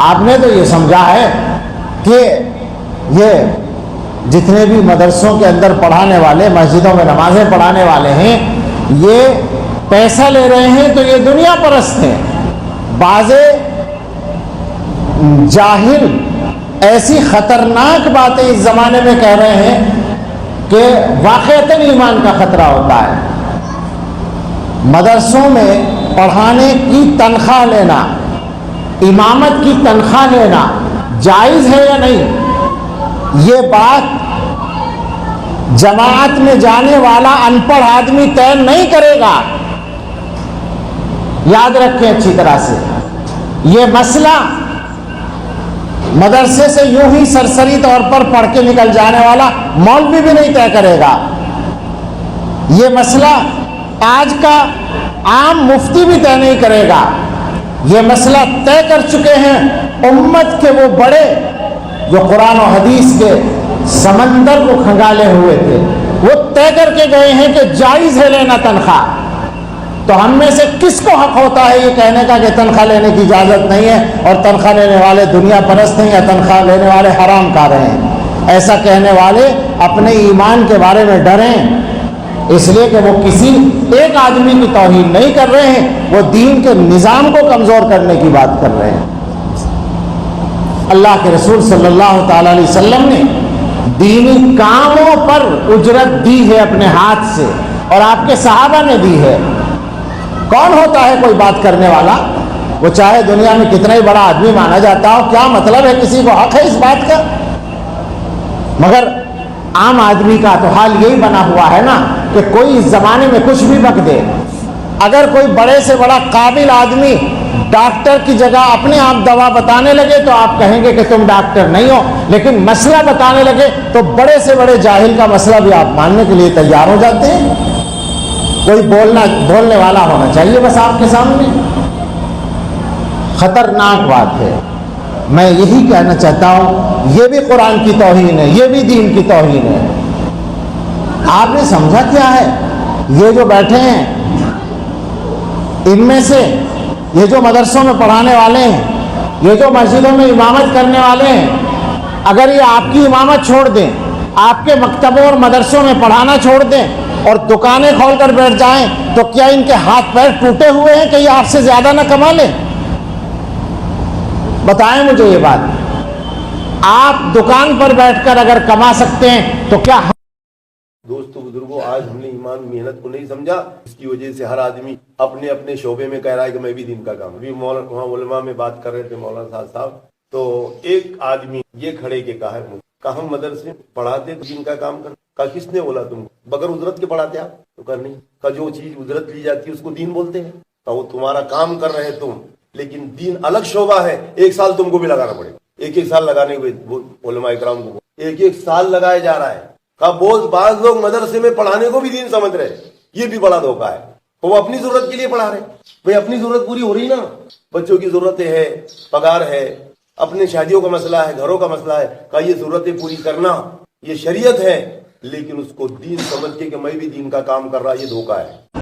آپ نے تو یہ سمجھا ہے کہ یہ جتنے بھی مدرسوں کے اندر پڑھانے والے، مسجدوں میں نمازیں پڑھانے والے ہیں، یہ پیسہ لے رہے ہیں تو یہ دنیا پرست ہیں۔ بعض جاہل ایسی خطرناک باتیں اس زمانے میں کہہ رہے ہیں کہ واقعتاً ایمان کا خطرہ ہوتا ہے۔ مدرسوں میں پڑھانے کی تنخواہ لینا، امامت کی تنخواہ لینا جائز ہے یا نہیں؟ یہ بات جماعت میں جانے والا ان پڑھ آدمی طے نہیں کرے گا، یاد رکھیں اچھی طرح سے۔ یہ مسئلہ مدرسے سے یوں ہی سرسری طور پر پڑھ کے نکل جانے والا مولوی بھی نہیں طے کرے گا۔ یہ مسئلہ آج کا عام مفتی بھی طے نہیں کرے گا۔ یہ مسئلہ طے کر چکے ہیں امت کے وہ بڑے جو قرآن و حدیث کے سمندر کو کھنگالے ہوئے تھے، وہ طے کر کے گئے ہیں کہ جائز ہے لینا تنخواہ۔ تو ہم میں سے کس کو حق ہوتا ہے یہ کہنے کا کہ تنخواہ لینے کی اجازت نہیں ہے اور تنخواہ لینے والے دنیا پرست ہیں یا تنخواہ لینے والے حرام کار ہیں؟ ایسا کہنے والے اپنے ایمان کے بارے میں ڈریں، اس لیے کہ وہ کسی ایک آدمی کی توہین نہیں کر رہے ہیں، وہ دین کے نظام کو کمزور کرنے کی بات کر رہے ہیں۔ اللہ کے رسول صلی اللہ تعالی علیہ وسلم نے دینی کاموں پر اجرت دی ہے اپنے ہاتھ سے، اور آپ کے صحابہ نے دی ہے۔ کون ہوتا ہے کوئی بات کرنے والا؟ وہ چاہے دنیا میں کتنا ہی بڑا آدمی مانا جاتا ہو، کیا مطلب ہے کسی کو حق ہے اس بات کا؟ مگر عام آدمی کا تو حال یہی بنا ہوا ہے نا کہ کوئی اس زمانے میں کچھ بھی بک دے۔ اگر کوئی بڑے سے بڑا قابل آدمی ڈاکٹر کی جگہ اپنے آپ دوا بتانے لگے تو آپ کہیں گے کہ تم ڈاکٹر نہیں ہو، لیکن مسئلہ بتانے لگے تو بڑے سے بڑے جاہل کا مسئلہ بھی آپ ماننے کے لیے تیار ہو جاتے ہیں۔ کوئی بولنے والا ہونا چاہیے بس آپ کے سامنے۔ خطرناک بات ہے۔ میں یہی کہنا چاہتا ہوں، یہ بھی قرآن کی توہین ہے، یہ بھی دین کی توہین ہے۔ آپ نے سمجھا کیا ہے؟ یہ جو بیٹھے ہیں ان میں سے، یہ جو مدرسوں میں پڑھانے والے ہیں، یہ جو مسجدوں میں امامت کرنے والے ہیں، اگر یہ آپ کی امامت چھوڑ دیں، آپ کے مکتبوں اور مدرسوں میں پڑھانا چھوڑ دیں اور دکانیں کھول کر بیٹھ جائیں تو کیا ان کے ہاتھ پیر ٹوٹے ہوئے ہیں کہ یہ آپ سے زیادہ نہ کما لیں؟ بتائیں مجھے یہ بات۔ آپ دکان پر بیٹھ کر اگر کما سکتے ہیں تو کیا؟ دوستو بزرگوں، آج ہم نے ایمان محنت کو نہیں سمجھا، اس کی وجہ سے ہر آدمی اپنے اپنے شعبے میں کہہ رہا ہے کہ میں بھی دین کا کام۔ ابھی وہاں علماء میں بات کر رہے تھے مولانا صاحب، تو ایک آدمی یہ کھڑے کے کہا ہم مدرسے پڑھاتے تو دین کا کام کر۔ کہا کس نے بولا تم بغیر اجرت کے پڑھاتے آپ؟ تو کہا نہیں۔ کہا جو چیز اجرت لی جاتی ہے اس کو دین بولتے ہیں۔ کہا وہ تمہارا کام کر رہے تم، لیکن دین الگ شعبہ ہے، ایک سال تم کو بھی لگانا پڑے گا۔ ایک سال لگانے ہوئے علماء اکرام کو ایک سال لگایا جا رہا ہے۔ کہا بعض لوگ مدرسے میں پڑھانے کو بھی دین سمجھ رہے، یہ بھی بڑا دھوکہ ہے۔ وہ اپنی ضرورت کے لیے پڑھا رہے، بھئی اپنی ضرورت پوری ہو رہی نا، بچوں کی ضرورتیں ہے، پگار ہے، اپنے شادیوں کا مسئلہ ہے، گھروں کا مسئلہ ہے۔ کہا یہ ضرورتیں پوری کرنا یہ شریعت ہے، لیکن اس کو دین سمجھ کے کہ میں بھی دین کا کام کر رہا، یہ دھوکہ ہے۔